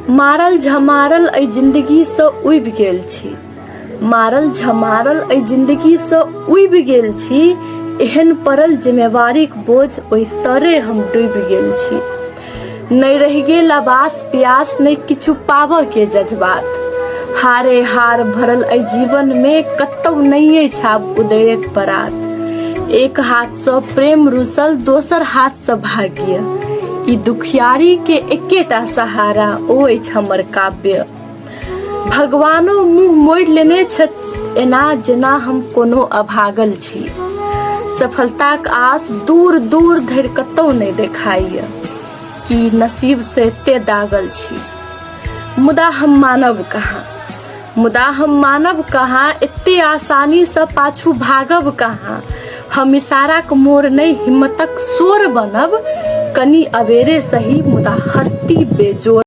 मारल झमारल अइ जिंदगी सँ उबि गेल छी, मारल झमारल अइ जिंदगी सँ उबि गेल छी। एहन पड़ल जिम्मेवारीक बोझ ओहि तरे हम डूबि गेल छी। नहि रहि गेल आवास प्यास, नहि किछु पाबऽ के जज्बात। हारे हार भरल अइ जीवन में, कतौ नहिये छाप उदयक परात। एक हाथ सँ प्रेम रुसल, दोसर हाथ सँ भाग्य। ई दुखियारी के एकेटा सहारा ओ अछि हमर काव्य। भगवानो मुँह मोड़ि लेने छथि एना, जेना हम कोनो अभागल छी। सफलताक आस दूर दूर धरि कतौ नहि देखाइए, कि नसीब से एते दागल छी। मुदा हम मानब कहाँ, मुदा हम मानब कहाँ, एते आसानी सँ पाछू भागब कहाँ। हम इशाराक मोर नहीं हिम्मतक शोर बनब, कनी अबेरे सही मुदा हस्ती बेजोर।